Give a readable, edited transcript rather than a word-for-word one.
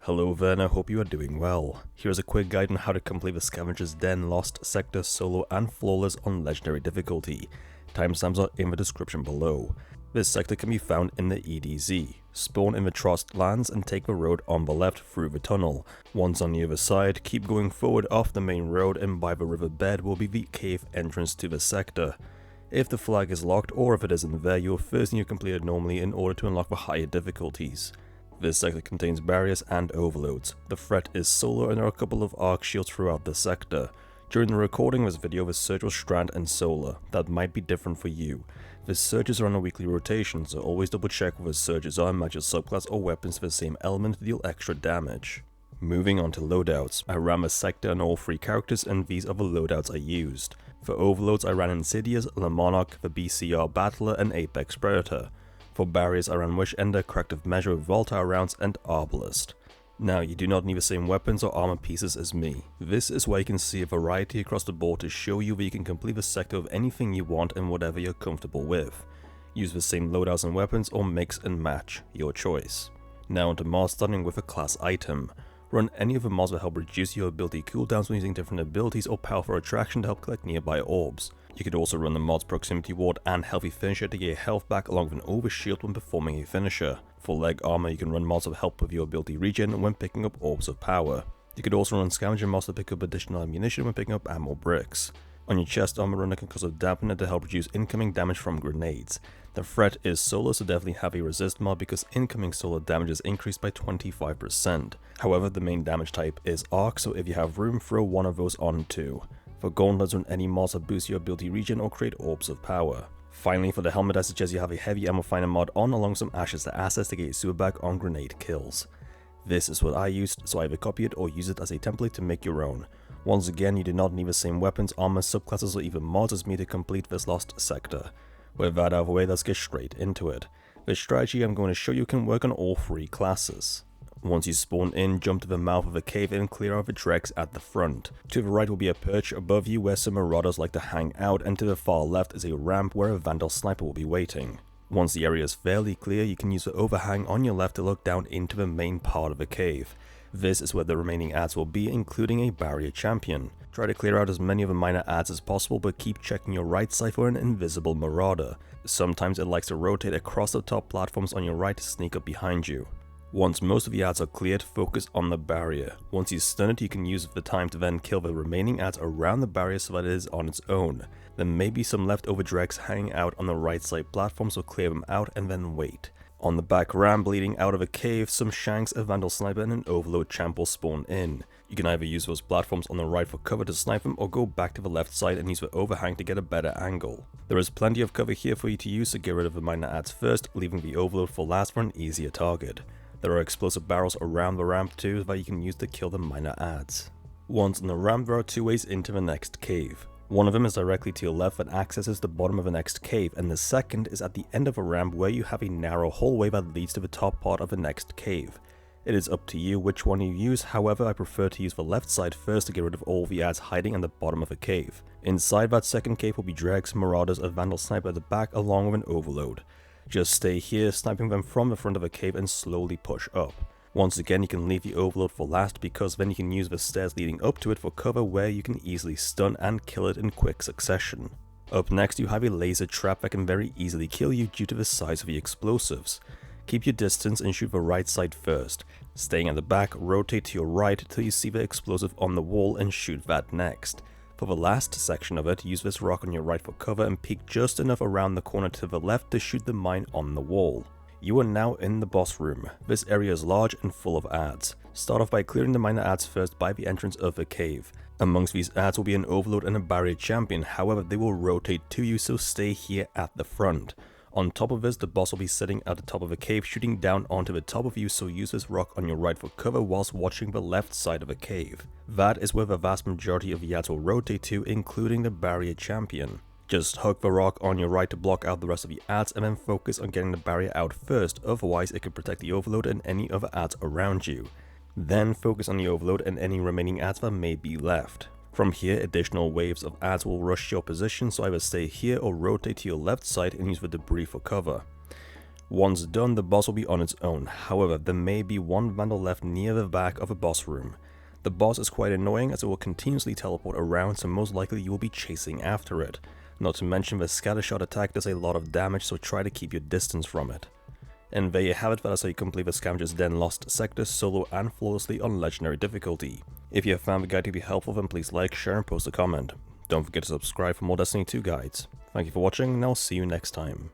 Hello there, and I hope you are doing well. Here's a quick guide on how to complete the Scavenger's Den Lost Sector Solo and Flawless on Legendary difficulty. Timestamps are in the description below. This sector can be found in the EDZ. Spawn in the Trost lands and take the road on the left through the tunnel. Once on the other side, keep going forward off the main road and by the riverbed will be the cave entrance to the sector. If the flag is locked or if it isn't there, you will first need to complete it normally in order to unlock the higher difficulties. This sector contains barriers and overloads. The threat is solar and there are a couple of arc shields throughout the sector. During the recording of this video, the surge was strand and solar. That might be different for you. The surges are on a weekly rotation, so always double check whether surges are and match your subclass or weapons for the same element to deal extra damage. Moving on to loadouts. I ran the sector on all 3 characters and these are the loadouts I used. For overloads I ran Insidious, Le Monarch, the BCR Battler and Apex Predator. For barriers I ran Wish Ender, Corrective Measure with Volatile Rounds and Arbalist. Now you do not need the same weapons or armor pieces as me. This is where you can see a variety across the board to show you that you can complete the sector with anything you want and whatever you're comfortable with. Use the same loadouts and weapons or mix and match, your choice. Now onto mods, starting with a class item. Run any of the mods that help reduce your ability cooldowns when using different abilities or powerful attraction to help collect nearby orbs. You could also run the mods Proximity Ward and Healthy Finisher to get your health back along with an overshield when performing a finisher. For leg armor, you can run mods that help with your ability regen when picking up orbs of power. You could also run Scavenger mods to pick up additional ammunition when picking up ammo bricks. On your chest armor, run a concussive dampener to help reduce incoming damage from grenades. The threat is solar, so definitely have a resist mod because incoming solar damage is increased by 25%. However, the main damage type is arc, so if you have room, throw one of those on too. For gauntlets, run any mods that boost your ability regen or create orbs of power. Finally, for the helmet, I suggest you have a heavy ammo finder mod on along some ashes to assets to get a super bag on grenade kills. This is what I used, so either copy it or use it as a template to make your own. Once again, you do not need the same weapons, armor, subclasses or even mods as me to complete this lost sector. With that out of the way, let's get straight into it. The strategy I'm going to show you can work on all 3 classes. Once you spawn in, jump to the mouth of a cave and clear out the dregs at the front. To the right will be a perch above you where some marauders like to hang out, and to the far left is a ramp where a vandal sniper will be waiting. Once the area is fairly clear, you can use the overhang on your left to look down into the main part of the cave. This is where the remaining adds will be, including a barrier champion. Try to clear out as many of the minor adds as possible, but keep checking your right side for an invisible marauder. Sometimes it likes to rotate across the top platforms on your right to sneak up behind you. Once most of the adds are cleared, focus on the barrier. Once you stun it, you can use the time to then kill the remaining adds around the barrier so that it is on its own. There may be some leftover dregs hanging out on the right side platform, so clear them out and then wait. On the back ramp leading out of a cave, some shanks, a vandal sniper and an overload champ will spawn in. You can either use those platforms on the right for cover to snipe them or go back to the left side and use the overhang to get a better angle. There is plenty of cover here for you to use, so get rid of the minor adds first, leaving the overload for last for an easier target. There are explosive barrels around the ramp too that you can use to kill the minor adds. Once on the ramp, there are 2 ways into the next cave. One of them is directly to your left that accesses the bottom of the next cave, and the second is at the end of a ramp where you have a narrow hallway that leads to the top part of the next cave. It is up to you which one you use, however I prefer to use the left side first to get rid of all the adds hiding in the bottom of a cave. Inside that second cave will be dregs, marauders, a vandal sniper at the back along with an overload. Just stay here, sniping them from the front of a cave and slowly push up. Once again, you can leave the overload for last because then you can use the stairs leading up to it for cover where you can easily stun and kill it in quick succession. Up next, you have a laser trap that can very easily kill you due to the size of the explosives. Keep your distance and shoot the right side first. Staying at the back, rotate to your right till you see the explosive on the wall and shoot that next. For the last section of it, use this rock on your right for cover and peek just enough around the corner to the left to shoot the mine on the wall. You are now in the boss room. This area is large and full of adds. Start off by clearing the minor adds first by the entrance of the cave. Amongst these adds will be an overload and a barrier champion, however they will rotate to you, so stay here at the front. On top of this, the boss will be sitting at the top of a cave shooting down onto the top of you, so use this rock on your right for cover whilst watching the left side of a cave. That is where the vast majority of the adds will rotate to, including the barrier champion. Just hug the rock on your right to block out the rest of the adds and then focus on getting the barrier out first, otherwise it could protect the overload and any other adds around you. Then focus on the overload and any remaining adds that may be left. From here, additional waves of adds will rush your position, so either stay here or rotate to your left side and use the debris for cover. Once done, the boss will be on its own. However, there may be one vandal left near the back of a boss room. The boss is quite annoying as it will continuously teleport around, so most likely you will be chasing after it. Not to mention the scattershot attack does a lot of damage, so try to keep your distance from it. And there you have it, that's how you complete the Scavenger's Den Lost Sector solo and flawlessly on Legendary difficulty. If you have found the guide to be helpful, then please like, share and post a comment. Don't forget to subscribe for more Destiny 2 guides. Thank you for watching, and I'll see you next time.